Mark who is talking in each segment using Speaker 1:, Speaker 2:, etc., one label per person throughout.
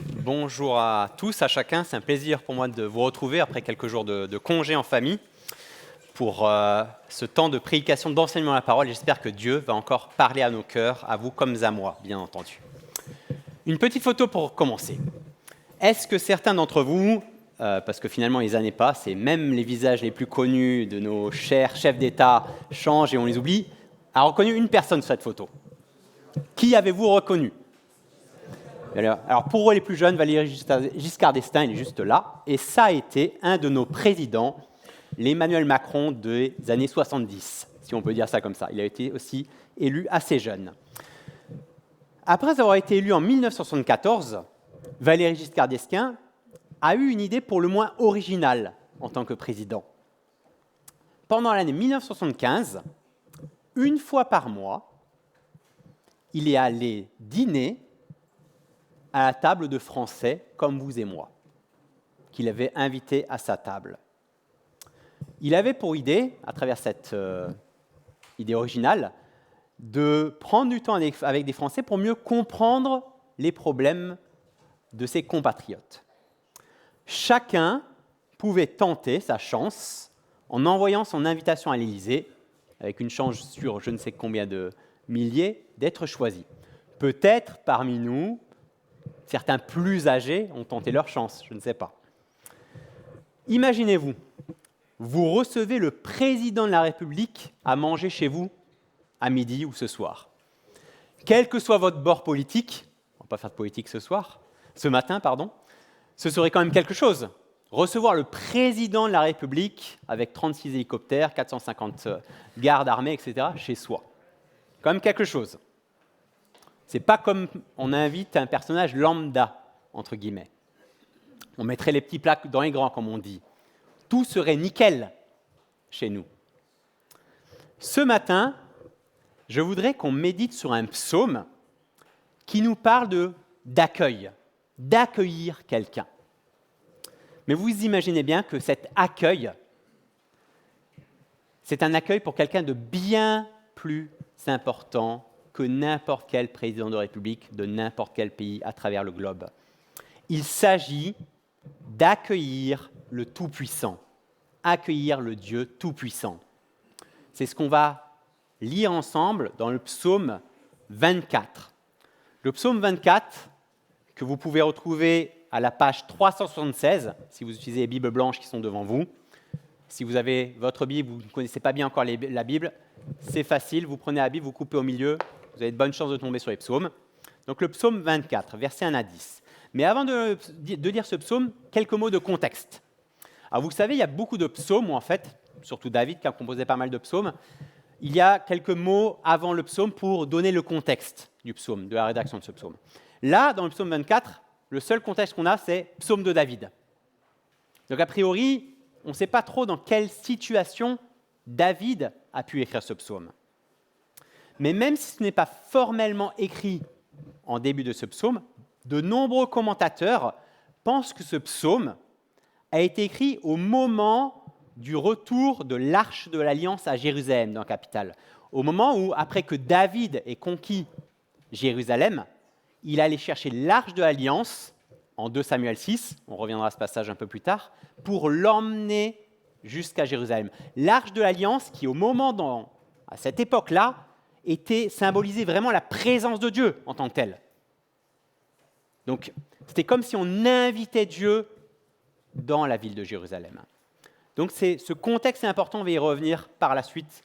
Speaker 1: Bonjour à tous, à chacun. C'est un plaisir pour moi de vous retrouver après quelques jours de congé en famille pour ce temps de prédication, d'enseignement de la parole. J'espère que Dieu va encore parler à nos cœurs, à vous comme à moi, bien entendu. Une petite photo pour commencer. Est-ce que certains d'entre vous, parce que finalement les années passent et même les visages les plus connus de nos chers chefs d'État changent et on les oublie, a reconnu une personne sur cette photo? Qui avez-vous reconnu? Alors, pour les plus jeunes, Valéry Giscard d'Estaing, il est juste là, et ça a été un de nos présidents, l'Emmanuel Macron des années 70, si on peut dire ça comme ça. Il a été aussi élu assez jeune. Après avoir été élu en 1974, Valéry Giscard d'Estaing a eu une idée pour le moins originale en tant que président. Pendant l'année 1975, une fois par mois, il est allé dîner à la table de Français comme vous et moi, qu'il avait invité à sa table. Il avait pour idée, à travers cette idée originale, de prendre du temps avec des Français pour mieux comprendre les problèmes de ses compatriotes. Chacun pouvait tenter sa chance en envoyant son invitation à l'Élysée, avec une chance sur je ne sais combien de milliers, d'être choisi. Peut-être parmi nous, certains plus âgés ont tenté leur chance, je ne sais pas. Imaginez-vous, vous recevez le président de la République à manger chez vous à midi ou ce soir. Quel que soit votre bord politique, on ne va pas faire de politique ce matin, ce serait quand même quelque chose. Recevoir le président de la République avec 36 hélicoptères, 450 gardes armés, etc., chez soi. Quand même quelque chose. C'est pas comme on invite un personnage lambda, entre guillemets. On mettrait les petits plats dans les grands, comme on dit. Tout serait nickel chez nous. Ce matin, je voudrais qu'on médite sur un psaume qui nous parle d'accueil, d'accueillir quelqu'un. Mais vous imaginez bien que cet accueil, c'est un accueil pour quelqu'un de bien plus important que n'importe quel président de République de n'importe quel pays à travers le globe. Il s'agit d'accueillir le Tout-Puissant, accueillir le Dieu Tout-Puissant. C'est ce qu'on va lire ensemble dans le psaume 24. Le psaume 24, que vous pouvez retrouver à la page 376, si vous utilisez les Bibles blanches qui sont devant vous. Si vous avez votre Bible, vous ne connaissez pas bien encore la Bible, c'est facile, vous prenez la Bible, vous coupez au milieu, vous avez de bonnes chances de tomber sur les psaumes. Donc le psaume 24, versets 1 à 10. Mais avant de lire ce psaume, quelques mots de contexte. Alors vous savez, il y a beaucoup de psaumes, ou en fait, surtout David qui a composé pas mal de psaumes, il y a quelques mots avant le psaume pour donner le contexte du psaume, de la rédaction de ce psaume. Là, dans le psaume 24, le seul contexte qu'on a, c'est psaume de David. Donc a priori, on ne sait pas trop dans quelle situation David a pu écrire ce psaume. Mais même si ce n'est pas formellement écrit en début de ce psaume, de nombreux commentateurs pensent que ce psaume a été écrit au moment du retour de l'Arche de l'Alliance à Jérusalem, dans la capitale. Au moment où, après que David ait conquis Jérusalem, il allait chercher l'Arche de l'Alliance, en 2 Samuel 6, on reviendra à ce passage un peu plus tard, pour l'emmener jusqu'à Jérusalem. L'Arche de l'Alliance qui, à cette époque-là, symbolisait vraiment la présence de Dieu en tant que telle. Donc, c'était comme si on invitait Dieu dans la ville de Jérusalem. Donc, ce contexte est important, on va y revenir par la suite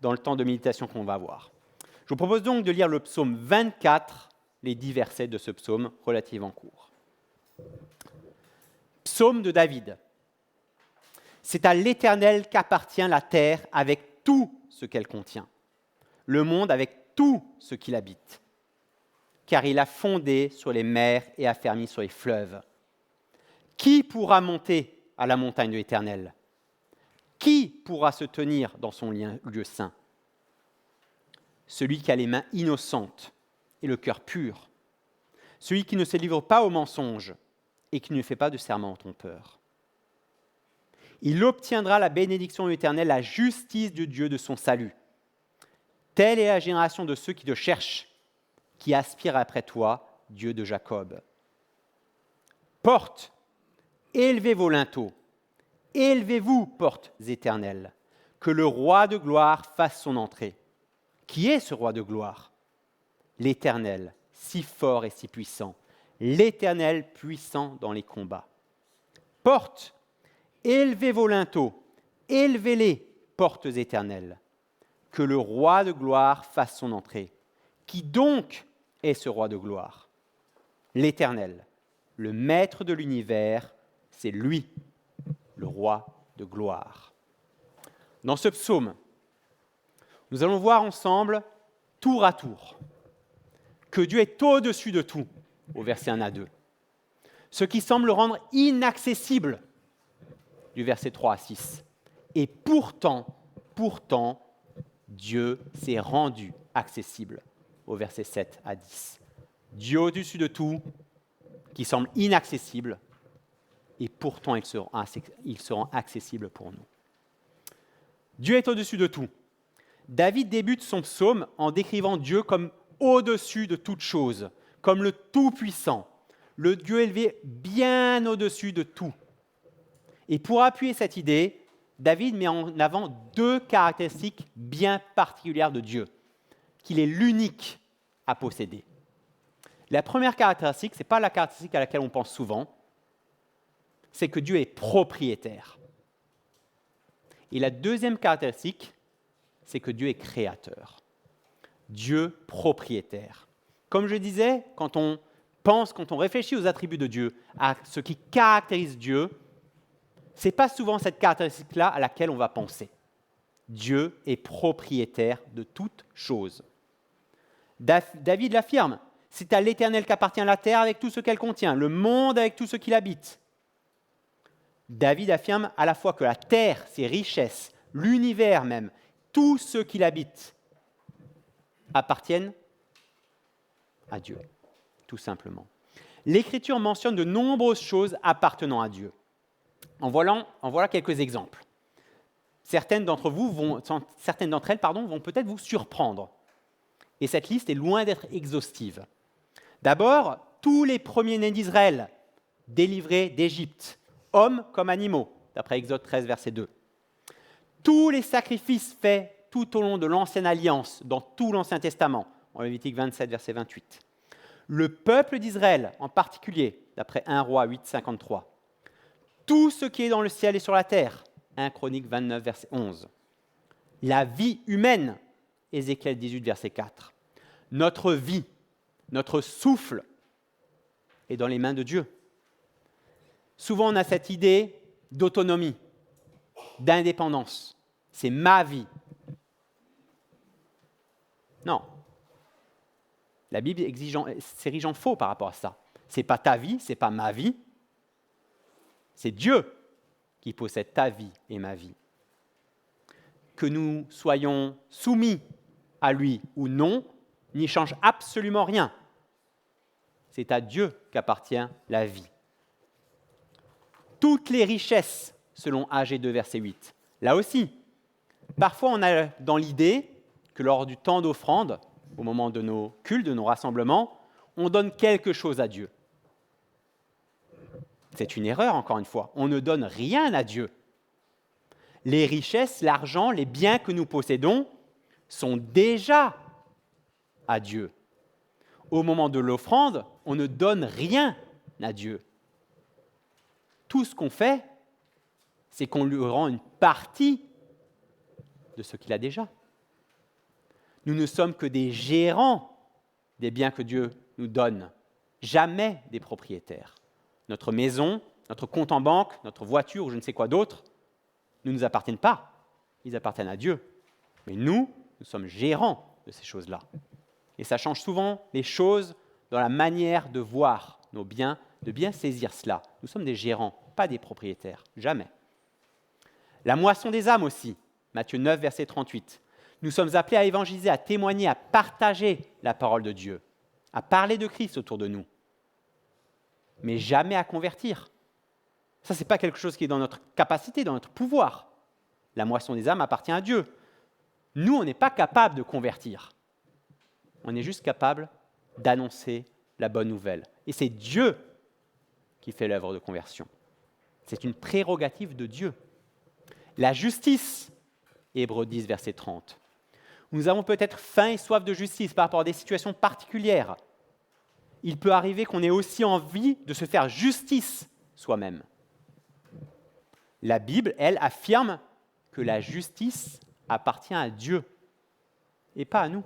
Speaker 1: dans le temps de méditation qu'on va avoir. Je vous propose donc de lire le psaume 24, les 10 versets de ce psaume relativement court. Psaume de David. C'est à l'Éternel qu'appartient la terre avec tout ce qu'elle contient, le monde avec tout ce qu'il habite, car il a fondé sur les mers et affermi sur les fleuves. Qui pourra monter à la montagne de l'Éternel? Qui pourra se tenir dans son lieu saint? Celui qui a les mains innocentes et le cœur pur, celui qui ne se livre pas au mensonge et qui ne fait pas de serment trompeur. Il obtiendra la bénédiction de l'Éternel, la justice du Dieu de son salut. Telle est la génération de ceux qui te cherchent, qui aspirent après toi, Dieu de Jacob. portes, élevez vos linteaux, élevez-vous, portes éternelles, que le roi de gloire fasse son entrée. Qui est ce roi de gloire? L'Éternel, si fort et si puissant, l'Éternel puissant dans les combats. Portes, élevez vos linteaux, élevez-les, portes éternelles, que le roi de gloire fasse son entrée. Qui donc est ce roi de gloire? L'Éternel, le maître de l'univers, c'est lui, le roi de gloire. Dans ce psaume, nous allons voir ensemble, tour à tour, que Dieu est au-dessus de tout, au verset 1 à 2. Ce qui semble le rendre inaccessible, du verset 3 à 6. Et pourtant, Dieu s'est rendu accessible, au verset 7 à 10. Dieu au-dessus de tout, qui semble inaccessible, et pourtant il se rend accessible pour nous. Dieu est au-dessus de tout. David débute son psaume en décrivant Dieu comme au-dessus de toute chose, comme le Tout-Puissant, le Dieu élevé bien au-dessus de tout. Et pour appuyer cette idée, David met en avant deux caractéristiques bien particulières de Dieu, qu'il est l'unique à posséder. La première caractéristique, ce n'est pas la caractéristique à laquelle on pense souvent, c'est que Dieu est propriétaire. Et la deuxième caractéristique, c'est que Dieu est créateur. Dieu propriétaire. Comme je disais, quand on réfléchit aux attributs de Dieu, à ce qui caractérise Dieu, ce n'est pas souvent cette caractéristique-là à laquelle on va penser. Dieu est propriétaire de toutes choses. David l'affirme, c'est à l'Éternel qu'appartient la terre avec tout ce qu'elle contient, le monde avec tout ce qu'il habite. David affirme à la fois que la terre, ses richesses, l'univers même, tout ce qu'il habite, appartiennent à Dieu, tout simplement. L'Écriture mentionne de nombreuses choses appartenant à Dieu. En voilà quelques exemples. Certaines d'entre elles vont peut-être vous surprendre. Et cette liste est loin d'être exhaustive. D'abord, tous les premiers-nés d'Israël, délivrés d'Égypte, hommes comme animaux, d'après Exode 13, verset 2. Tous les sacrifices faits tout au long de l'Ancienne Alliance, dans tout l'Ancien Testament, en Lévitique 27, verset 28. Le peuple d'Israël, en particulier, d'après 1 Roi 8, 53. Tout ce qui est dans le ciel et sur la terre, 1 Chronique 29, verset 11. La vie humaine, Ézéchiel 18, verset 4. Notre vie, notre souffle est dans les mains de Dieu. Souvent, on a cette idée d'autonomie, d'indépendance. C'est ma vie. Non. La Bible s'érige en faux par rapport à ça. Ce n'est pas ta vie, ce n'est pas ma vie. C'est Dieu qui possède ta vie et ma vie. Que nous soyons soumis à lui ou non n'y change absolument rien. C'est à Dieu qu'appartient la vie. Toutes les richesses, selon AG2, verset 8. Là aussi, parfois on a dans l'idée que lors du temps d'offrande, au moment de nos cultes, de nos rassemblements, on donne quelque chose à Dieu. C'est une erreur, encore une fois. On ne donne rien à Dieu. Les richesses, l'argent, les biens que nous possédons sont déjà à Dieu. Au moment de l'offrande, on ne donne rien à Dieu. Tout ce qu'on fait, c'est qu'on lui rend une partie de ce qu'il a déjà. Nous ne sommes que des gérants des biens que Dieu nous donne, jamais des propriétaires. Notre maison, notre compte en banque, notre voiture ou je ne sais quoi d'autre ne nous appartiennent pas. Ils appartiennent à Dieu. Mais nous sommes gérants de ces choses-là. Et ça change souvent les choses dans la manière de voir nos biens, de bien saisir cela. Nous sommes des gérants, pas des propriétaires, jamais. La moisson des âmes aussi, Matthieu 9, verset 38. Nous sommes appelés à évangéliser, à témoigner, à partager la parole de Dieu, à parler de Christ autour de nous, mais jamais à convertir. Ça, ce n'est pas quelque chose qui est dans notre capacité, dans notre pouvoir. La moisson des âmes appartient à Dieu. Nous, on n'est pas capable de convertir. On est juste capable d'annoncer la bonne nouvelle. Et c'est Dieu qui qui fait l'œuvre de conversion. C'est une prérogative de Dieu. La justice, Hébreux 10, verset 30. Nous avons peut-être faim et soif de justice par rapport à des situations particulières. Il peut arriver qu'on ait aussi envie de se faire justice soi-même. La Bible, elle, affirme que la justice appartient à Dieu et pas à nous.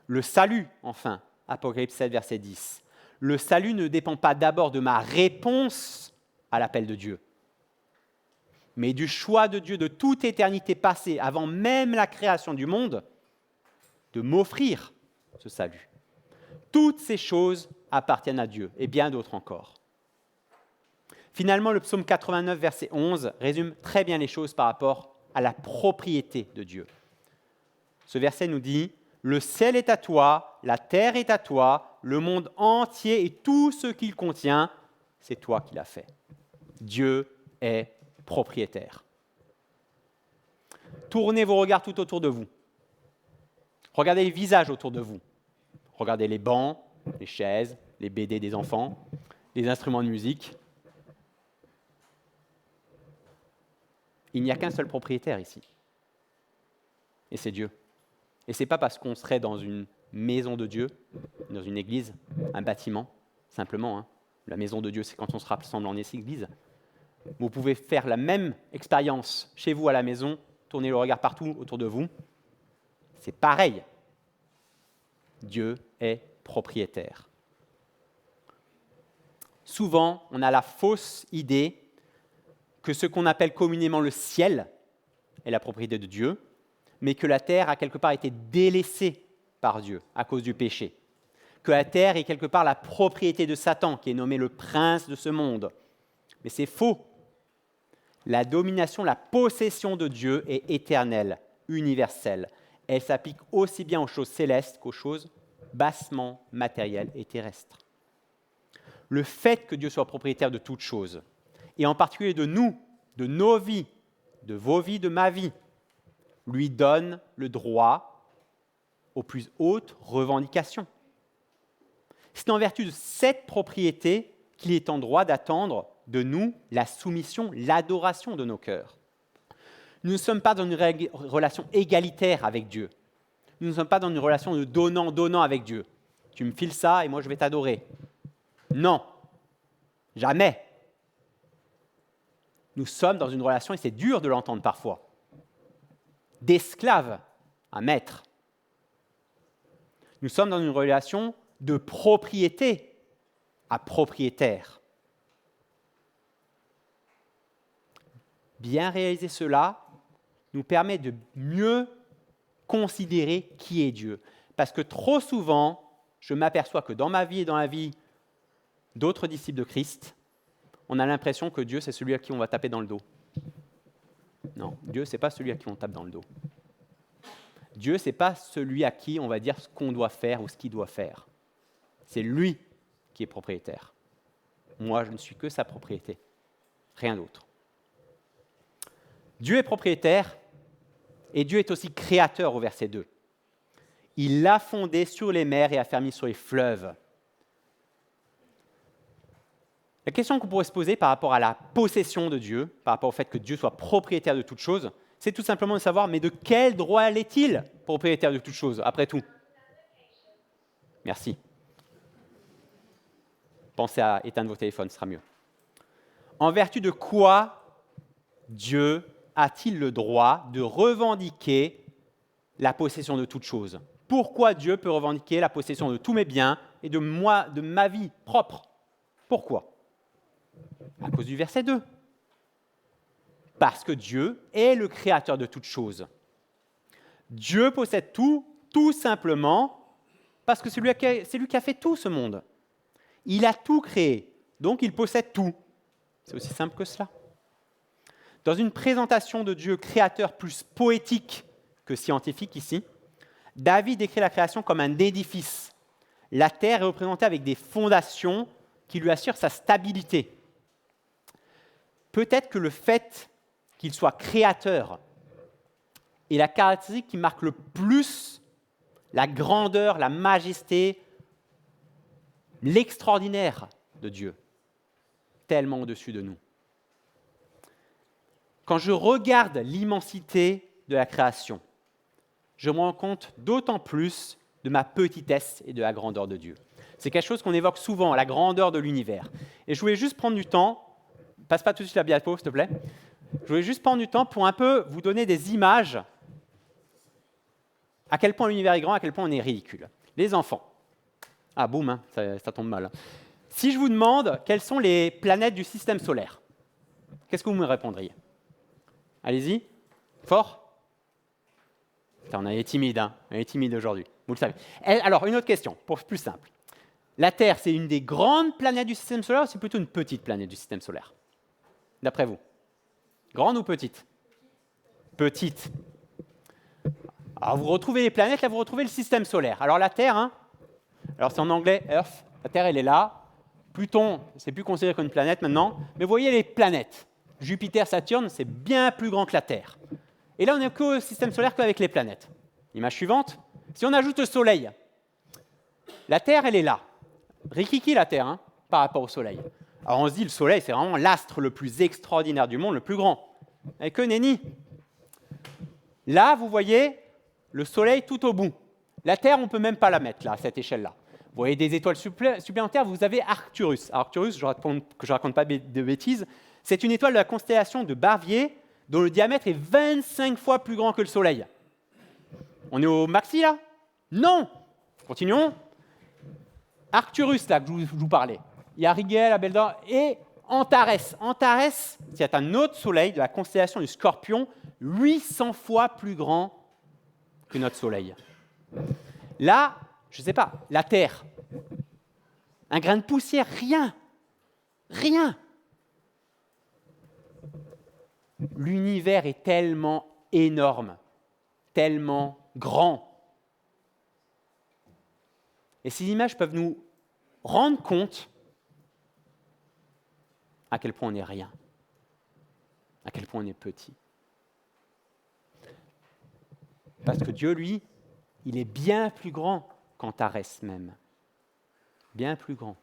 Speaker 1: Le salut, enfin, Apocalypse 7, verset 10. Le salut ne dépend pas d'abord de ma réponse à l'appel de Dieu, mais du choix de Dieu de toute éternité passée, avant même la création du monde, de m'offrir ce salut. Toutes ces choses appartiennent à Dieu, et bien d'autres encore. Finalement, le psaume 89, verset 11, résume très bien les choses par rapport à la propriété de Dieu. Ce verset nous dit « Le ciel est à toi, la terre est à toi, le monde entier et tout ce qu'il contient, c'est toi qui l'as fait. » Dieu est propriétaire. Tournez vos regards tout autour de vous. Regardez les visages autour de vous. Regardez les bancs, les chaises, les BD des enfants, les instruments de musique. Il n'y a qu'un seul propriétaire ici. Et c'est Dieu. Et ce n'est pas parce qu'on serait dans une maison de Dieu, dans une église, un bâtiment, simplement. La maison de Dieu, c'est quand on se rassemble en église. Vous pouvez faire la même expérience chez vous à la maison, tourner le regard partout autour de vous. C'est pareil. Dieu est propriétaire. Souvent, on a la fausse idée que ce qu'on appelle communément le ciel est la propriété de Dieu, mais que la terre a quelque part été délaissée par Dieu à cause du péché. Que la terre est quelque part la propriété de Satan, qui est nommé le prince de ce monde. Mais c'est faux. La domination, la possession de Dieu est éternelle, universelle. Elle s'applique aussi bien aux choses célestes qu'aux choses bassement matérielles et terrestres. Le fait que Dieu soit propriétaire de toutes choses, et en particulier de nous, de nos vies, de vos vies, de ma vie, lui donne le droit aux plus hautes revendications. C'est en vertu de cette propriété qu'il est en droit d'attendre de nous la soumission, l'adoration de nos cœurs. Nous ne sommes pas dans une relation égalitaire avec Dieu. Nous ne sommes pas dans une relation de donnant-donnant avec Dieu. Tu me files ça et moi je vais t'adorer. Non, jamais. Nous sommes dans une relation, et c'est dur de l'entendre parfois, d'esclave à maître. Nous sommes dans une relation de propriété à propriétaire. Bien réaliser cela nous permet de mieux considérer qui est Dieu. Parce que trop souvent, je m'aperçois que dans ma vie et dans la vie d'autres disciples de Christ, on a l'impression que Dieu, c'est celui à qui on va taper dans le dos. Non, Dieu, ce n'est pas celui à qui on tape dans le dos. Dieu, ce n'est pas celui à qui on va dire ce qu'on doit faire ou ce qu'il doit faire. C'est lui qui est propriétaire. Moi, je ne suis que sa propriété, rien d'autre. Dieu est propriétaire et Dieu est aussi créateur au verset 2. Il l'a fondé sur les mers et affermi sur les fleuves. La question qu'on pourrait se poser par rapport à la possession de Dieu, par rapport au fait que Dieu soit propriétaire de toutes choses, c'est tout simplement de savoir, mais de quel droit est-il propriétaire de toutes choses, après tout? Merci. Pensez à éteindre vos téléphones, ce sera mieux. En vertu de quoi Dieu a-t-il le droit de revendiquer la possession de toutes choses? Pourquoi Dieu peut revendiquer la possession de tous mes biens et de moi, de ma vie propre? Pourquoi? À cause du verset 2. Parce que Dieu est le créateur de toutes choses. Dieu possède tout, tout simplement parce que c'est lui qui a fait tout ce monde. Il a tout créé, donc il possède tout. C'est aussi simple que cela. Dans une présentation de Dieu créateur plus poétique que scientifique ici, David décrit la création comme un édifice. La terre est représentée avec des fondations qui lui assurent sa stabilité. Peut-être que le fait qu'il soit créateur est la caractéristique qui marque le plus la grandeur, la majesté, l'extraordinaire de Dieu, tellement au-dessus de nous. Quand je regarde l'immensité de la création, je me rends compte d'autant plus de ma petitesse et de la grandeur de Dieu. C'est quelque chose qu'on évoque souvent, la grandeur de l'univers. Et je voulais juste prendre du temps, passe pas tout de suite la diapo, s'il te plaît. Je voulais juste prendre du temps pour un peu vous donner des images à quel point l'univers est grand, à quel point on est ridicule. Les enfants. Ah, boum, hein, ça tombe mal. Si je vous demande quelles sont les planètes du système solaire, qu'est-ce que vous me répondriez? Allez-y. Fort? Putain, on est timide, hein. On est timide aujourd'hui. Vous le savez. Alors, une autre question, pour plus simple. La Terre, c'est une des grandes planètes du système solaire ou c'est plutôt une petite planète du système solaire? D'après vous? Grande ou petite? Petite. Alors, vous retrouvez les planètes, là, vous retrouvez le système solaire. Alors, la Terre, hein, alors c'est en anglais Earth, la Terre, elle est là. Pluton, c'est plus considéré comme une planète maintenant. Mais vous voyez les planètes. Jupiter, Saturne, c'est bien plus grand que la Terre. Et là, on n'est qu'au système solaire qu'avec les planètes. Image suivante. Si on ajoute le Soleil, la Terre, elle est là. Rikiki, la Terre, hein, par rapport au Soleil. Alors, on se dit, le Soleil, c'est vraiment l'astre le plus extraordinaire du monde, le plus grand. Et que nenni. Là, vous voyez le Soleil tout au bout. La Terre, on ne peut même pas la mettre là, à cette échelle-là. Vous voyez des étoiles supplémentaires, vous avez Arcturus. Arcturus, que je ne raconte pas de bêtises, c'est une étoile de la constellation de Barbier dont le diamètre est 25 fois plus grand que le Soleil. On est au maxi là? Non. Continuons. Arcturus, là, que je vous parlais. Il y a Rigel, Abeldor et Antares. Antares, c'est un autre Soleil de la constellation du Scorpion, 800 fois plus grand que notre Soleil. Là, je ne sais pas, la Terre, un grain de poussière, rien. Rien. L'univers est tellement énorme, tellement grand. Et ces images peuvent nous rendre compte à quel point on n'est rien, à quel point on est petit. Parce que Dieu, lui, il est bien plus grand qu'Antares même. Bien plus grand.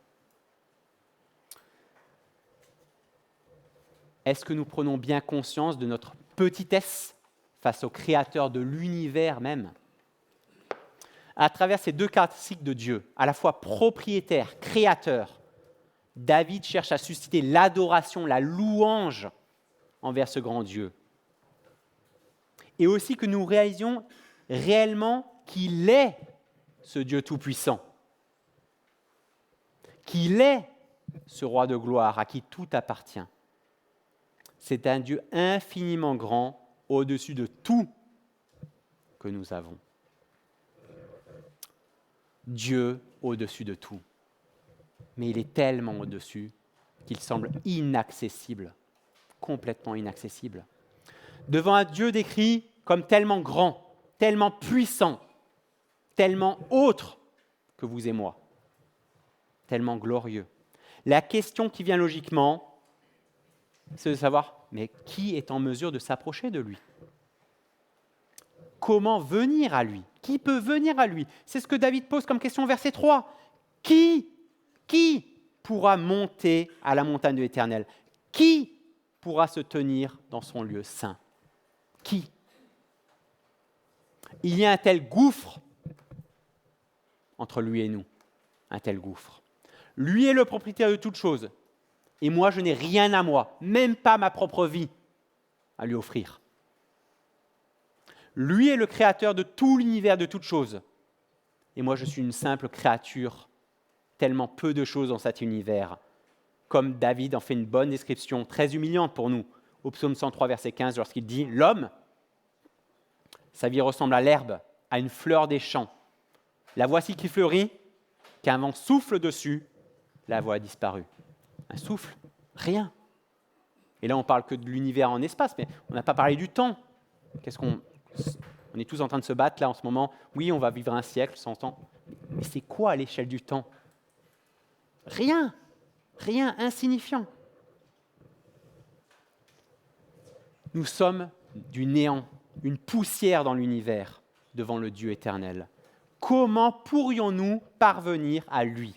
Speaker 1: Est-ce que nous prenons bien conscience de notre petitesse face au Créateur de l'univers même? À travers ces deux caractéristiques de Dieu, à la fois propriétaire, créateur, David cherche à susciter l'adoration, la louange envers ce grand Dieu. Et aussi que nous réalisions réellement qu'il est ce Dieu tout-puissant, qu'il est ce roi de gloire à qui tout appartient. C'est un Dieu infiniment grand, au-dessus de tout que nous avons. Dieu au-dessus de tout. Mais il est tellement au-dessus qu'il semble inaccessible, complètement inaccessible. Devant un Dieu décrit comme tellement grand, tellement puissant, tellement autre que vous et moi, tellement glorieux. La question qui vient logiquement, c'est de savoir, mais qui est en mesure de s'approcher de lui? Comment venir à lui? Qui peut venir à lui? C'est ce que David pose comme question au verset 3. Qui pourra monter à la montagne de l'Éternel? Qui pourra se tenir dans son lieu saint? Qui? Il y a un tel gouffre entre lui et nous, un tel gouffre. Lui est le propriétaire de toutes choses, et moi je n'ai rien à moi, même pas ma propre vie, à lui offrir. Lui est le créateur de tout l'univers, de toutes choses, et moi je suis une simple créature, tellement peu de choses dans cet univers, comme David en fait une bonne description, très humiliante pour nous, au psaume 103, verset 15, lorsqu'il dit « L'homme, sa vie ressemble à l'herbe, à une fleur des champs. La voici qui fleurit, qu'un vent souffle dessus, la voix a disparu. » Un souffle, rien. Et là, on ne parle que de l'univers en espace, mais on n'a pas parlé du temps. On est tous en train de se battre là en ce moment. Oui, on va vivre un siècle, 100 ans. Mais c'est quoi à l'échelle du temps? Rien, insignifiant. Nous sommes du néant, une poussière dans l'univers devant le Dieu éternel. Comment pourrions-nous parvenir à lui?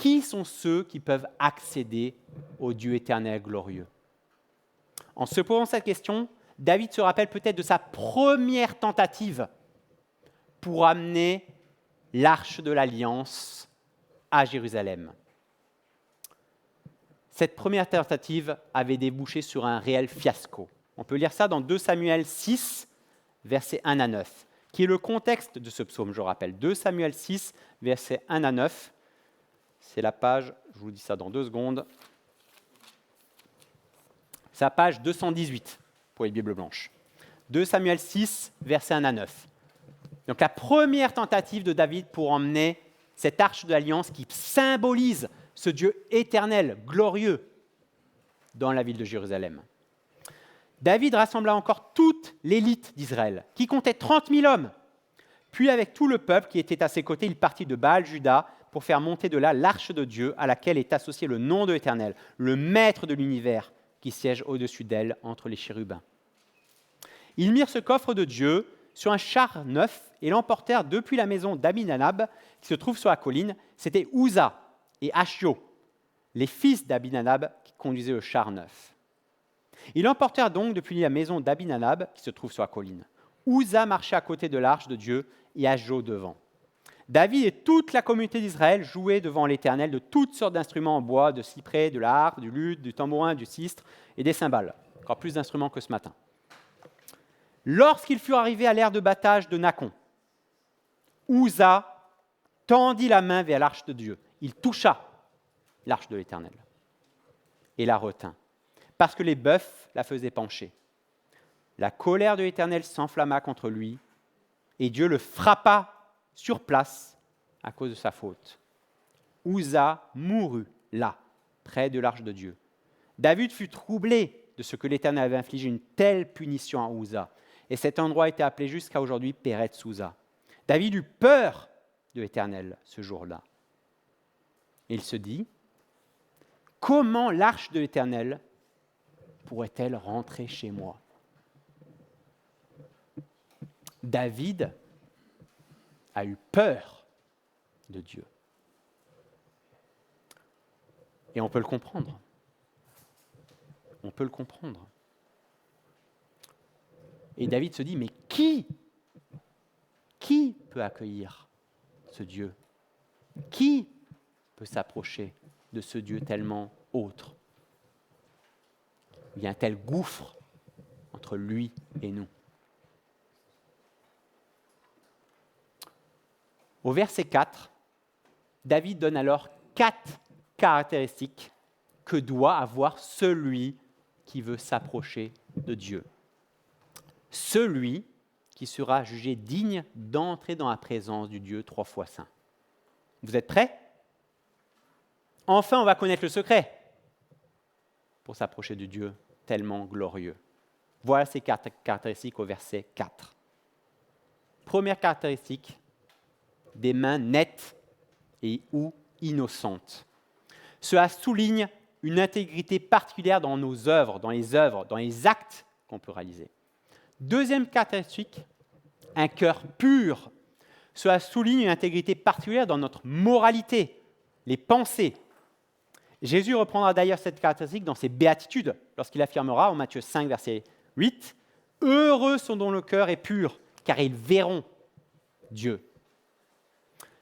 Speaker 1: Qui sont ceux qui peuvent accéder au Dieu éternel glorieux? En se posant cette question, David se rappelle peut-être de sa première tentative pour amener l'arche de l'Alliance à Jérusalem. Cette première tentative avait débouché sur un réel fiasco. On peut lire ça dans 2 Samuel 6, versets 1 à 9, qui est le contexte de ce psaume, je rappelle. 2 Samuel 6, versets 1 à 9. C'est la page, je vous dis ça dans 2 secondes, c'est la page 218 pour les Bibles blanches. 2 Samuel 6, versets 1 à 9. Donc la première tentative de David pour emmener cette arche de l'Alliance qui symbolise ce Dieu éternel, glorieux, dans la ville de Jérusalem. David rassembla encore toute l'élite d'Israël, qui comptait 30 000 hommes. Puis avec tout le peuple qui était à ses côtés, il partit de Baal-Juda pour faire monter de là l'arche de Dieu à laquelle est associé le nom de l'Éternel, le maître de l'univers, qui siège au-dessus d'elle entre les chérubins. Ils mirent ce coffre de Dieu sur un char neuf et l'emportèrent depuis la maison d'Abinadab, qui se trouve sur la colline. C'était Uza et Achio, les fils d'Abinadab, qui conduisaient le char neuf. Ils l'emportèrent donc depuis la maison d'Abinadab, qui se trouve sur la colline. Uza marchait à côté de l'arche de Dieu et Achio devant. David et toute la communauté d'Israël jouaient devant l'Éternel de toutes sortes d'instruments en bois, de cyprès, de la harpe, du luth, du tambourin, du sistre et des cymbales. Encore plus d'instruments que ce matin. Lorsqu'ils furent arrivés à l'aire de battage de Nacon, Uza tendit la main vers l'arche de Dieu. Il toucha l'arche de l'Éternel et la retint, parce que les bœufs la faisaient pencher. La colère de l'Éternel s'enflamma contre lui, et Dieu le frappa sur place à cause de sa faute. Uza mourut là, près de l'arche de Dieu. David fut troublé de ce que l'Éternel avait infligé une telle punition à Uza, et cet endroit a été appelé jusqu'à aujourd'hui Péretz Uza. David eut peur de l'Éternel ce jour-là. Il se dit, comment l'arche de l'Éternel pourrait-elle rentrer chez moi? David a eu peur de Dieu. Et on peut le comprendre. On peut le comprendre. Et David se dit, mais qui peut accueillir ce Dieu? Qui peut s'approcher de ce Dieu tellement autre? Il y a un tel gouffre entre lui et nous. Au verset 4, David donne alors 4 caractéristiques que doit avoir celui qui veut s'approcher de Dieu. Celui qui sera jugé digne d'entrer dans la présence du Dieu 3 fois saint. Vous êtes prêts? Enfin, on va connaître le secret pour s'approcher du Dieu tellement glorieux. Voilà ces 4 caractéristiques au verset 4. Première caractéristique, des mains nettes et ou innocentes. Cela souligne une intégrité particulière dans nos œuvres, dans les actes qu'on peut réaliser. Deuxième caractéristique, un cœur pur. Cela souligne une intégrité particulière dans notre moralité, les pensées. Jésus reprendra d'ailleurs cette caractéristique dans ses béatitudes, lorsqu'il affirmera en Matthieu 5, verset 8, « Heureux sont dont le cœur est pur, car ils verront Dieu. »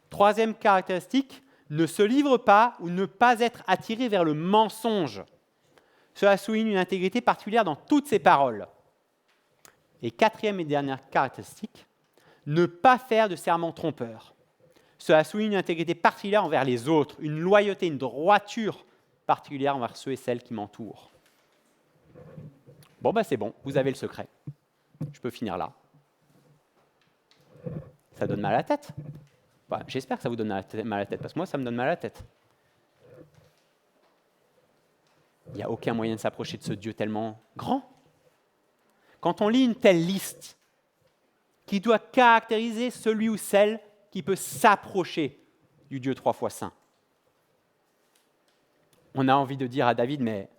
Speaker 1: Troisième caractéristique, ne se livre pas ou ne pas être attiré vers le mensonge. Cela souligne une intégrité particulière dans toutes ses paroles. Et quatrième et dernière caractéristique, ne pas faire de serments trompeurs. Cela souligne une intégrité particulière envers les autres, une loyauté, une droiture particulière envers ceux et celles qui m'entourent. Bon, c'est bon, vous avez le secret. Je peux finir là. Ça donne mal à la tête. J'espère que ça vous donne mal à la tête, parce que moi, ça me donne mal à la tête. Il n'y a aucun moyen de s'approcher de ce Dieu tellement grand. Quand on lit une telle liste qui doit caractériser celui ou celle qui peut s'approcher du Dieu 3 fois saint, on a envie de dire à David, mais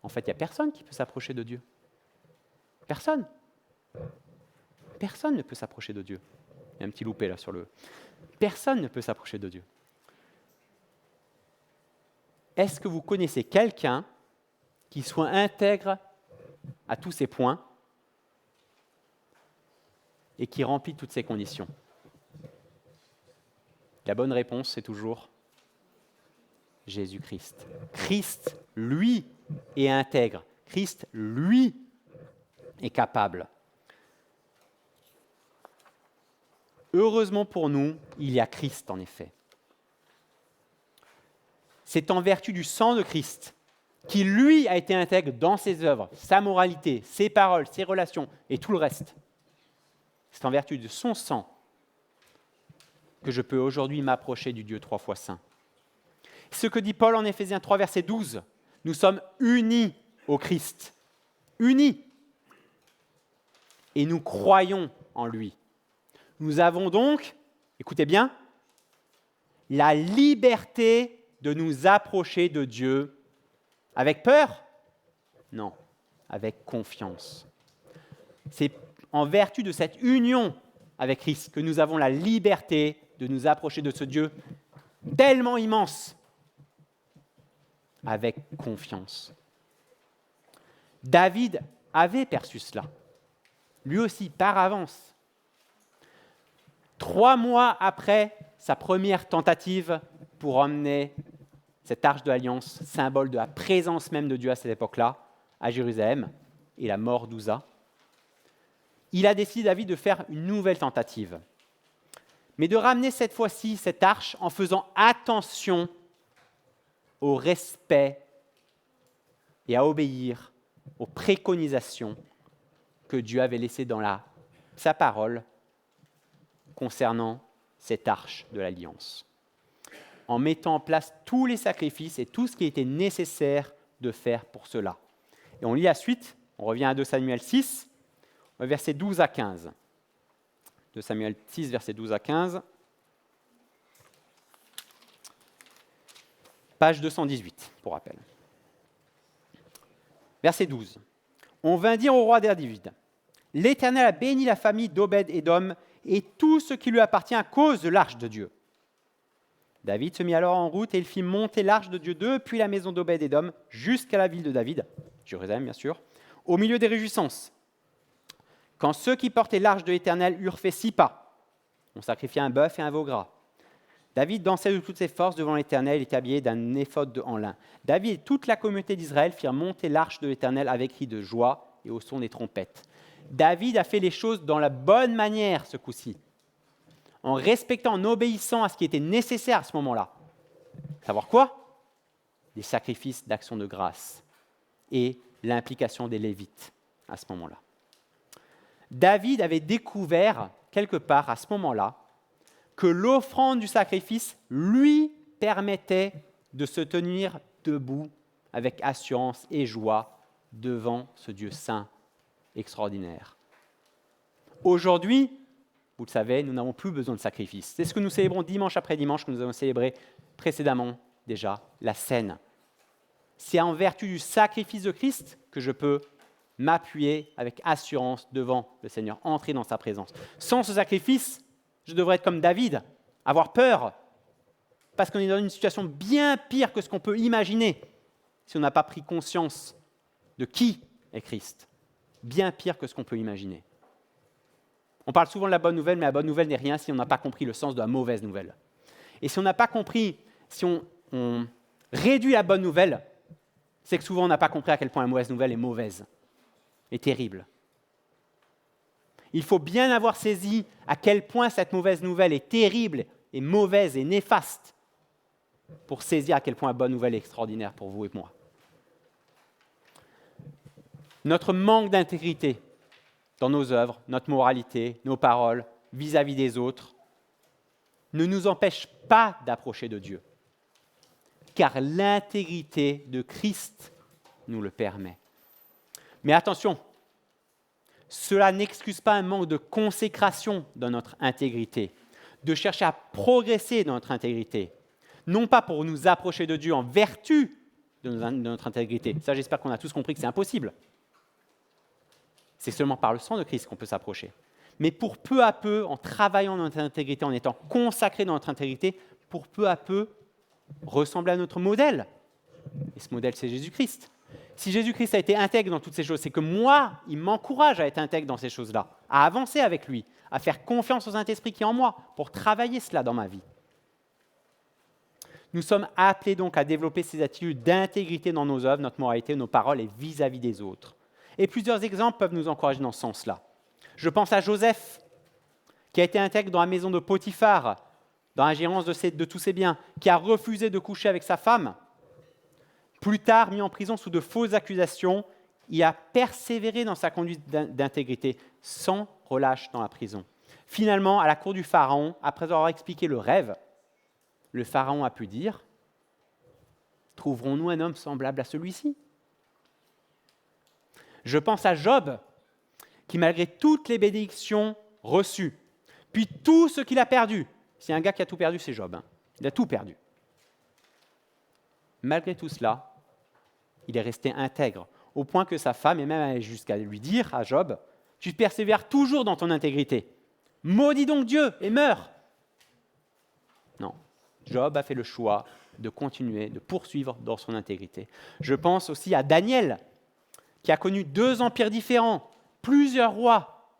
Speaker 1: en fait, il n'y a personne qui peut s'approcher de Dieu. Personne. Personne ne peut s'approcher de Dieu. Il y a un petit loupé là sur le... Personne ne peut s'approcher de Dieu. est-ce que vous connaissez quelqu'un qui soit intègre à tous ces points et qui remplit toutes ces conditions? La bonne réponse, c'est toujours Jésus-Christ. Christ, lui, est intègre. Christ, lui, est capable. Heureusement pour nous, il y a Christ, en effet. C'est en vertu du sang de Christ, qui, lui, a été intègre dans ses œuvres, sa moralité, ses paroles, ses relations et tout le reste. C'est en vertu de son sang que je peux aujourd'hui m'approcher du Dieu trois fois saint. Ce que dit Paul en Éphésiens 3, verset 12, nous sommes unis au Christ, unis, et nous croyons en lui. Nous avons donc, écoutez bien, la liberté de nous approcher de Dieu avec peur? Non, avec confiance. C'est en vertu de cette union avec Christ que nous avons la liberté de nous approcher de ce Dieu tellement immense, avec confiance. David avait perçu cela, lui aussi, par avance. 3 mois après sa première tentative pour emmener cette arche de l'Alliance, symbole de la présence même de Dieu à cette époque-là, à Jérusalem, et la mort d'Ouza, il a décidé, David, de faire une nouvelle tentative. Mais de ramener cette fois-ci cette arche en faisant attention au respect et à obéir aux préconisations que Dieu avait laissées dans sa parole concernant cette arche de l'Alliance, en mettant en place tous les sacrifices et tout ce qui était nécessaire de faire pour cela. Et on lit la suite, on revient à 2 Samuel 6, versets 12 à 15. 2 Samuel 6, versets 12 à 15. Page 218, pour rappel. Verset 12. On vint dire au roi David, « L'Éternel a béni la famille d'Obed-Édom et tout ce qui lui appartient à cause de l'arche de Dieu. » David se mit alors en route et il fit monter l'arche de Dieu depuis la maison d'Obed-Édom jusqu'à la ville de David, Jérusalem bien sûr, au milieu des réjouissances. Quand ceux qui portaient l'arche de l'Éternel eurent fait 6 pas, on sacrifiait un bœuf et un veau gras. David dansait de toutes ses forces devant l'Éternel, il était habillé d'un éphod en lin. David et toute la communauté d'Israël firent monter l'arche de l'Éternel avec cris de joie et au son des trompettes. David a fait les choses dans la bonne manière ce coup-ci, en respectant, en obéissant à ce qui était nécessaire à ce moment-là. Savoir quoi? Les sacrifices d'action de grâce et l'implication des Lévites à ce moment-là. David avait découvert, quelque part à ce moment-là, que l'offrande du sacrifice lui permettait de se tenir debout avec assurance et joie devant ce Dieu saint extraordinaire. Aujourd'hui, vous le savez, nous n'avons plus besoin de sacrifice. C'est ce que nous célébrons dimanche après dimanche, que nous avons célébré précédemment déjà, la scène. C'est en vertu du sacrifice de Christ que je peux m'appuyer avec assurance devant le Seigneur, entrer dans sa présence. Sans ce sacrifice, je devrais être comme David, avoir peur, parce qu'on est dans une situation bien pire que ce qu'on peut imaginer si on n'a pas pris conscience de qui est Christ. Bien pire que ce qu'on peut imaginer. On parle souvent de la bonne nouvelle, mais la bonne nouvelle n'est rien si on n'a pas compris le sens de la mauvaise nouvelle. Et si on n'a pas compris, si on réduit la bonne nouvelle, c'est que souvent on n'a pas compris à quel point la mauvaise nouvelle est mauvaise et terrible. Il faut bien avoir saisi à quel point cette mauvaise nouvelle est terrible et mauvaise et néfaste pour saisir à quel point la bonne nouvelle est extraordinaire pour vous et moi. Notre manque d'intégrité dans nos œuvres, notre moralité, nos paroles vis-à-vis des autres ne nous empêche pas d'approcher de Dieu, car l'intégrité de Christ nous le permet. Mais attention, cela n'excuse pas un manque de consécration dans notre intégrité, de chercher à progresser dans notre intégrité, non pas pour nous approcher de Dieu en vertu de notre intégrité. Ça, j'espère qu'on a tous compris que c'est impossible. C'est seulement par le sang de Christ qu'on peut s'approcher. Mais pour peu à peu, en travaillant dans notre intégrité, en étant consacré dans notre intégrité, pour peu à peu ressembler à notre modèle, Et ce modèle, c'est Jésus-Christ. Si Jésus-Christ a été intègre dans toutes ces choses, c'est que moi, il m'encourage à être intègre dans ces choses-là, à avancer avec lui, à faire confiance au Saint-Esprit qui est en moi pour travailler cela dans ma vie. Nous sommes appelés donc à développer ces attitudes d'intégrité dans nos œuvres, notre moralité, nos paroles et vis-à-vis des autres. Et plusieurs exemples peuvent nous encourager dans ce sens-là. Je pense à Joseph, qui a été intègre dans la maison de Potiphar, dans la gérance de tous ses biens, qui a refusé de coucher avec sa femme. Plus tard, mis en prison sous de fausses accusations, il a persévéré dans sa conduite d'intégrité, sans relâche dans la prison. Finalement, à la cour du Pharaon, après avoir expliqué le rêve, le Pharaon a pu dire « Trouverons-nous un homme semblable à celui-ci » Je pense à Job, qui malgré toutes les bénédictions reçues, puis tout ce qu'il a perdu, s'il y a un gars qui a tout perdu, c'est Job, hein. Il a tout perdu. Malgré tout cela, il est resté intègre, au point que sa femme est même allée jusqu'à lui dire à Job, « Tu persévères toujours dans ton intégrité. Maudis donc Dieu et meurs !» Non, Job a fait le choix de continuer, de poursuivre dans son intégrité. Je pense aussi à Daniel, qui a connu 2 empires différents, plusieurs rois,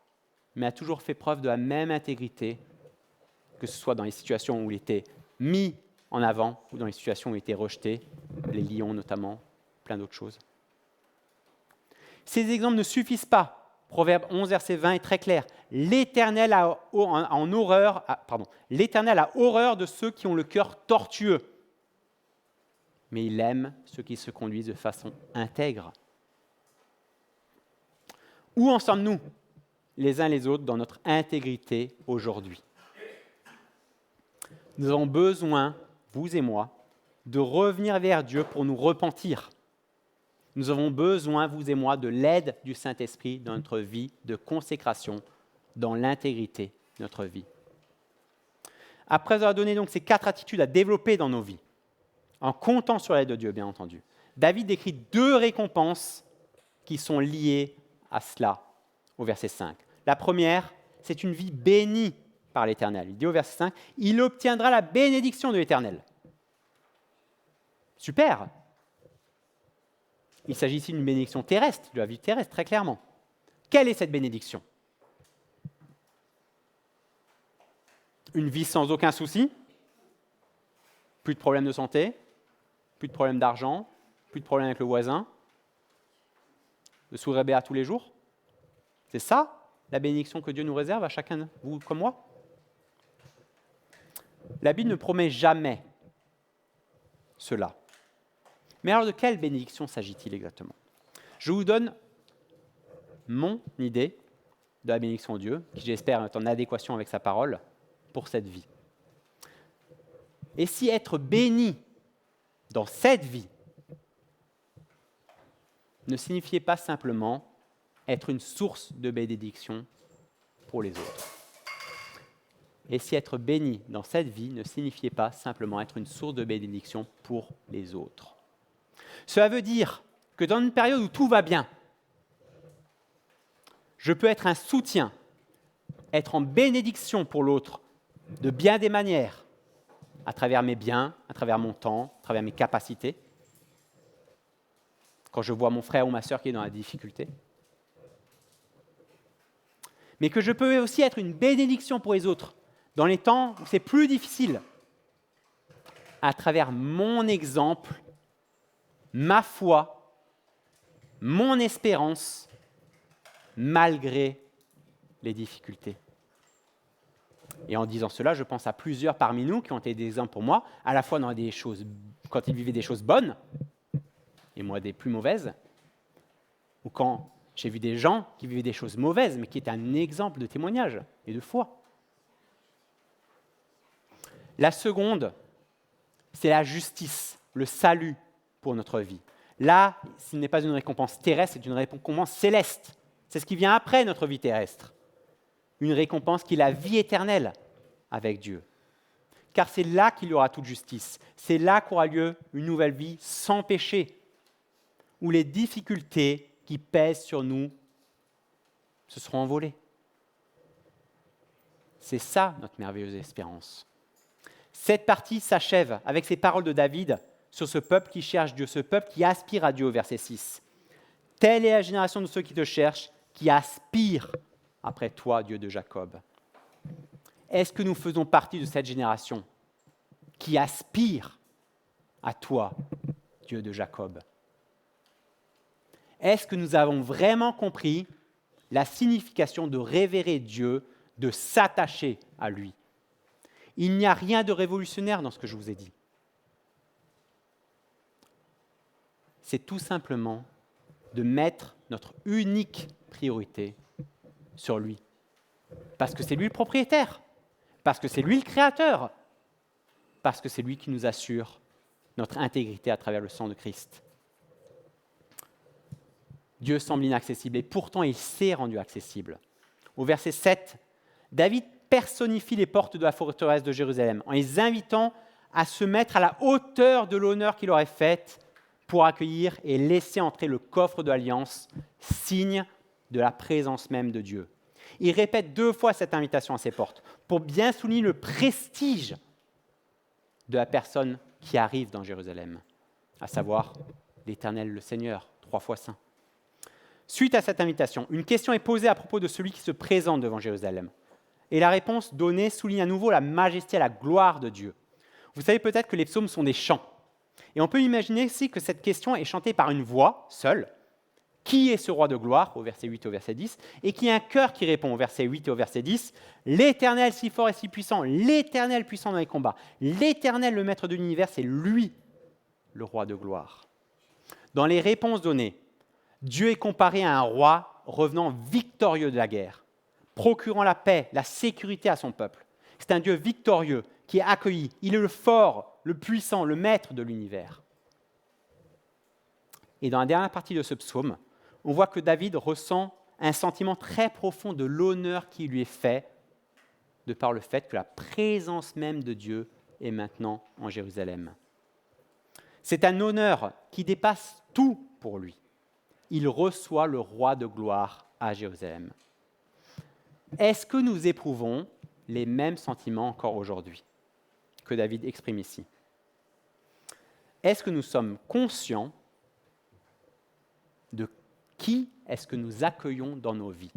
Speaker 1: mais a toujours fait preuve de la même intégrité, que ce soit dans les situations où il était mis en avant ou dans les situations où il était rejeté, les lions notamment, plein d'autres choses. Ces exemples ne suffisent pas. Proverbe 11, verset 20 est très clair. L'Éternel a horreur de ceux qui ont le cœur tortueux, mais il aime ceux qui se conduisent de façon intègre. Où en sommes-nous, les uns les autres, dans notre intégrité aujourd'hui ? Nous avons besoin, vous et moi, de revenir vers Dieu pour nous repentir. Nous avons besoin, vous et moi, de l'aide du Saint-Esprit dans notre vie de consécration, dans l'intégrité de notre vie. Après avoir donné donc ces 4 attitudes à développer dans nos vies, en comptant sur l'aide de Dieu, bien entendu, David décrit 2 récompenses qui sont liées à cela, au verset 5. La première, c'est une vie bénie par l'Éternel. Il dit au verset 5, « Il obtiendra la bénédiction de l'Éternel. » Super. Il s'agit ici d'une bénédiction terrestre, de la vie terrestre, très clairement. Quelle est cette bénédiction ? Une vie sans aucun souci, plus de problèmes de santé, plus de problèmes d'argent, plus de problèmes avec le voisin, le sourire béat tous les jours. C'est ça, la bénédiction que Dieu nous réserve à chacun, vous comme moi ? La Bible ne promet jamais cela. Mais alors de quelle bénédiction s'agit-il exactement ? Je vous donne mon idée de la bénédiction de Dieu, qui j'espère est en adéquation avec sa parole pour cette vie. Et si être béni dans cette vie ne signifiait pas simplement être une source de bénédiction pour les autres. Et si être béni dans cette vie ne signifiait pas simplement être une source de bénédiction pour les autres. Cela veut dire que dans une période où tout va bien, je peux être un soutien, être en bénédiction pour l'autre de bien des manières, à travers mes biens, à travers mon temps, à travers mes capacités. Quand je vois mon frère ou ma sœur qui est dans la difficulté. Mais que je peux aussi être une bénédiction pour les autres, dans les temps où c'est plus difficile, à travers mon exemple, ma foi, mon espérance, malgré les difficultés. Et en disant cela, je pense à plusieurs parmi nous qui ont été des exemples pour moi, à la fois dans des choses, quand ils vivaient des choses bonnes, et moi des plus mauvaises, ou quand j'ai vu des gens qui vivaient des choses mauvaises, mais qui étaient un exemple de témoignage et de foi. La seconde, c'est la justice, le salut pour notre vie. Là, ce n'est pas une récompense terrestre, c'est une récompense céleste. C'est ce qui vient après notre vie terrestre. Une récompense qui est la vie éternelle avec Dieu. Car c'est là qu'il y aura toute justice. C'est là qu'aura lieu une nouvelle vie sans péché, où les difficultés qui pèsent sur nous se seront envolées. C'est ça notre merveilleuse espérance. Cette partie s'achève avec ces paroles de David sur ce peuple qui cherche Dieu, ce peuple qui aspire à Dieu au verset 6. Telle est la génération de ceux qui te cherchent, qui aspirent après toi, Dieu de Jacob. Est-ce que nous faisons partie de cette génération qui aspire à toi, Dieu de Jacob? Est-ce que nous avons vraiment compris la signification de révérer Dieu, de s'attacher à lui? Il n'y a rien de révolutionnaire dans ce que je vous ai dit. C'est tout simplement de mettre notre unique priorité sur lui. Parce que c'est lui le propriétaire, parce que c'est lui le créateur, parce que c'est lui qui nous assure notre intégrité à travers le sang de Christ. Dieu semble inaccessible et pourtant il s'est rendu accessible. Au verset 7, David personnifie les portes de la forteresse de Jérusalem en les invitant à se mettre à la hauteur de l'honneur qu'il aurait fait pour accueillir et laisser entrer le coffre de l'Alliance, signe de la présence même de Dieu. Il répète 2 fois cette invitation à ses portes pour bien souligner le prestige de la personne qui arrive dans Jérusalem, à savoir l'Éternel, le Seigneur, 3 fois saint. Suite à cette invitation, une question est posée à propos de celui qui se présente devant Jérusalem. Et la réponse donnée souligne à nouveau la majesté et la gloire de Dieu. Vous savez peut-être que les psaumes sont des chants. Et on peut imaginer aussi que cette question est chantée par une voix seule. Qui est ce roi de gloire, au verset 8 et au verset 10, et qui a un cœur qui répond, au verset 8 et au verset 10, l'Éternel si fort et si puissant, l'Éternel puissant dans les combats, l'Éternel le maître de l'univers, c'est lui le roi de gloire. Dans les réponses données, Dieu est comparé à un roi revenant victorieux de la guerre, procurant la paix, la sécurité à son peuple. C'est un Dieu victorieux qui est accueilli. Il est le fort, le puissant, le maître de l'univers. Et dans la dernière partie de ce psaume, on voit que David ressent un sentiment très profond de l'honneur qui lui est fait de par le fait que la présence même de Dieu est maintenant en Jérusalem. C'est un honneur qui dépasse tout pour lui. Il reçoit le roi de gloire à Jérusalem. Est-ce que nous éprouvons les mêmes sentiments encore aujourd'hui que David exprime ici? Est-ce que nous sommes conscients de qui est-ce que nous accueillons dans nos vies?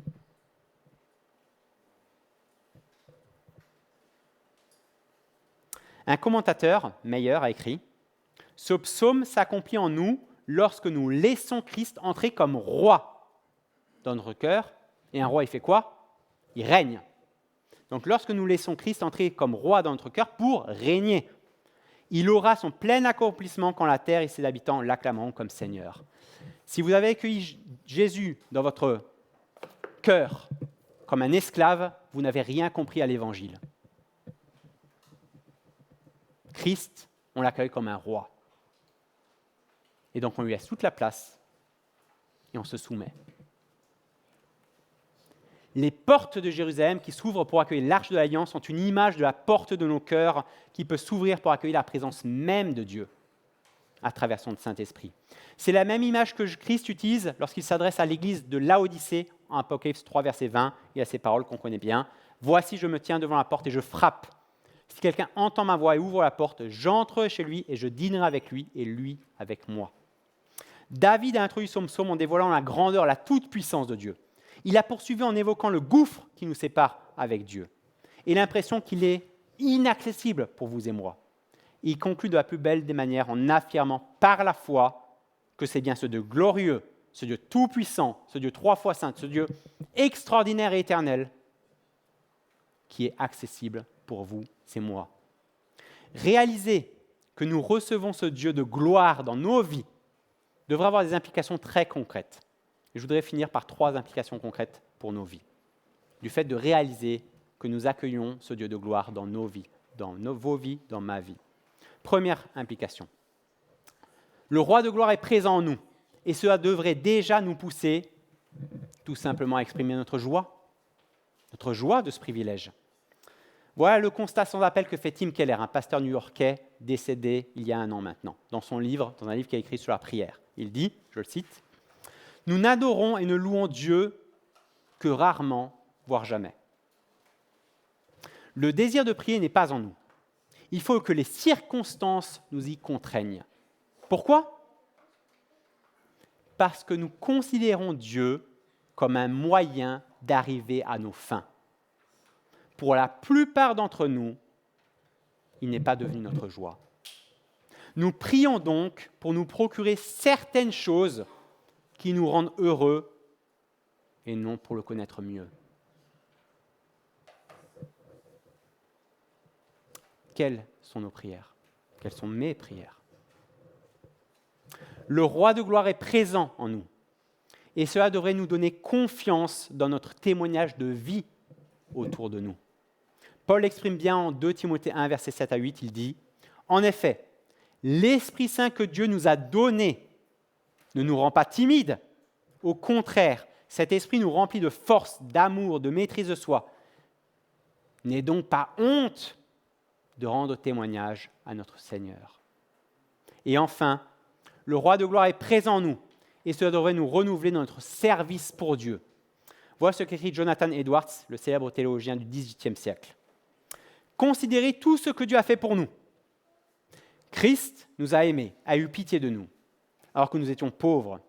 Speaker 1: Un commentateur, Meyer, a écrit « Ce psaume s'accomplit en nous lorsque nous laissons Christ entrer comme roi dans notre cœur. » Et un roi, il fait quoi? Il règne. Donc lorsque nous laissons Christ entrer comme roi dans notre cœur pour régner, il aura son plein accomplissement quand la terre et ses habitants l'acclameront comme Seigneur. Si vous avez accueilli Jésus dans votre cœur comme un esclave, vous n'avez rien compris à l'Évangile. Christ, on l'accueille comme un roi. Et donc on lui laisse toute la place et on se soumet. Les portes de Jérusalem qui s'ouvrent pour accueillir l'Arche de l'Alliance sont une image de la porte de nos cœurs qui peut s'ouvrir pour accueillir la présence même de Dieu à travers son Saint-Esprit. C'est la même image que Christ utilise lorsqu'il s'adresse à l'église de Laodicée en Apocalypse 3, verset 20. Il y a ces paroles qu'on connaît bien. « Voici, je me tiens devant la porte et je frappe. Si quelqu'un entend ma voix et ouvre la porte, j'entrerai chez lui et je dînerai avec lui et lui avec moi. » David a introduit son psaume en dévoilant la grandeur, la toute-puissance de Dieu. Il a poursuivi en évoquant le gouffre qui nous sépare avec Dieu et l'impression qu'il est inaccessible pour vous et moi. Il conclut de la plus belle des manières en affirmant par la foi que c'est bien ce Dieu glorieux, ce Dieu tout-puissant, ce Dieu 3 fois saint, ce Dieu extraordinaire et éternel qui est accessible pour vous, c'est moi. Réaliser que nous recevons ce Dieu de gloire dans nos vies devrait avoir des implications très concrètes. Et je voudrais finir par 3 implications concrètes pour nos vies. Du fait de réaliser que nous accueillons ce Dieu de gloire dans nos vies, vos vies, dans ma vie. Première implication. Le roi de gloire est présent en nous et cela devrait déjà nous pousser tout simplement à exprimer notre joie de ce privilège. Voilà le constat sans appel que fait Tim Keller, un pasteur new-yorkais décédé il y a 1 an maintenant, dans un livre qu'il a écrit sur la prière. Il dit, je le cite, « Nous n'adorons et ne louons Dieu que rarement, voire jamais. Le désir de prier n'est pas en nous. Il faut que les circonstances nous y contraignent. Pourquoi ? Parce que nous considérons Dieu comme un moyen d'arriver à nos fins. Pour la plupart d'entre nous, il n'est pas devenu notre joie. Nous prions donc pour nous procurer certaines choses qui nous rendent heureux et non pour le connaître mieux. Quelles sont nos prières ? Quelles sont mes prières ? Le roi de gloire est présent en nous. Et cela devrait nous donner confiance dans notre témoignage de vie autour de nous. Paul l'exprime bien en 2 Timothée 1, versets 7 à 8, il dit « En effet, l'Esprit Saint que Dieu nous a donné ne nous rend pas timides. Au contraire, cet Esprit nous remplit de force, d'amour, de maîtrise de soi. N'aie donc pas honte de rendre témoignage à notre Seigneur. » Et enfin, le roi de gloire est présent en nous, et cela devrait nous renouveler dans notre service pour Dieu. Voilà ce qu'écrit Jonathan Edwards, le célèbre théologien du XVIIIe siècle. Considérez tout ce que Dieu a fait pour nous. Christ nous a aimés, a eu pitié de nous, alors que nous étions pauvres.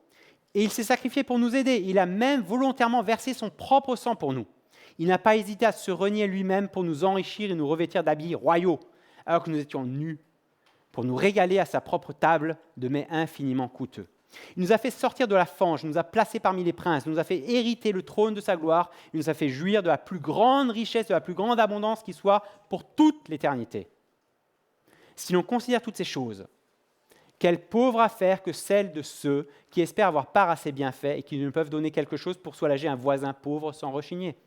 Speaker 1: Et il s'est sacrifié pour nous aider. Il a même volontairement versé son propre sang pour nous. Il n'a pas hésité à se renier lui-même pour nous enrichir et nous revêtir d'habits royaux, alors que nous étions nus, pour nous régaler à sa propre table de mets infiniment coûteux. Il nous a fait sortir de la fange, il nous a placés parmi les princes, il nous a fait hériter le trône de sa gloire, il nous a fait jouir de la plus grande richesse, de la plus grande abondance qui soit pour toute l'éternité. Si l'on considère toutes ces choses, quelle pauvre affaire que celle de ceux qui espèrent avoir part à ces bienfaits et qui ne peuvent donner quelque chose pour soulager un voisin pauvre sans rechigner.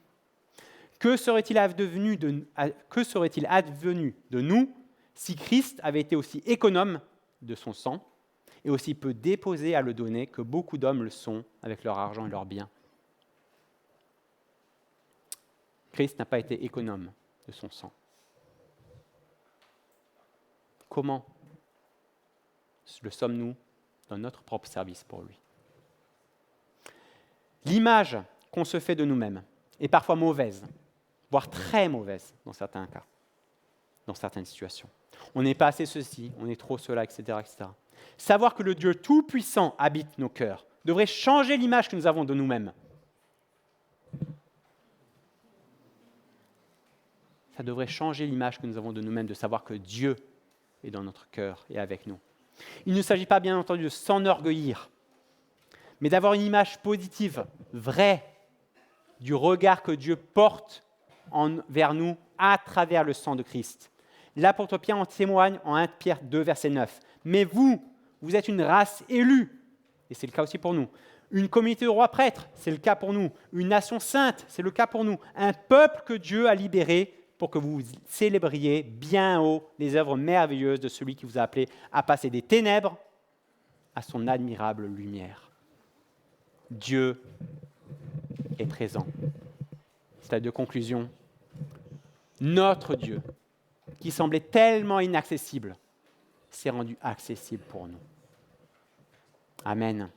Speaker 1: Que serait-il advenu de nous si Christ avait été aussi économe de son sang et aussi peu déposé à le donner que beaucoup d'hommes le sont avec leur argent et leurs biens ? Christ n'a pas été économe de son sang. Comment le sommes-nous dans notre propre service pour lui ? L'image qu'on se fait de nous-mêmes est parfois mauvaise, voire très mauvaise dans certains cas, dans certaines situations. On n'est pas assez ceci, on est trop cela, etc., etc. Savoir que le Dieu Tout-Puissant habite nos cœurs devrait changer l'image que nous avons de nous-mêmes. Ça devrait changer l'image que nous avons de nous-mêmes, de savoir que Dieu est dans notre cœur et avec nous. Il ne s'agit pas, bien entendu, de s'enorgueillir, mais d'avoir une image positive, vraie, du regard que Dieu porte vers nous à travers le sang de Christ. L'apôtre Pierre en témoigne en 1 Pierre 2, verset 9. « Mais vous êtes une race élue, et c'est le cas aussi pour nous, une communauté de rois prêtres, c'est le cas pour nous, une nation sainte, c'est le cas pour nous, un peuple que Dieu a libéré pour que vous célébriez bien haut les œuvres merveilleuses de celui qui vous a appelé à passer des ténèbres à son admirable lumière. » Dieu est présent. C'est la de conclusion. Notre Dieu, qui semblait tellement inaccessible, s'est rendu accessible pour nous. Amen.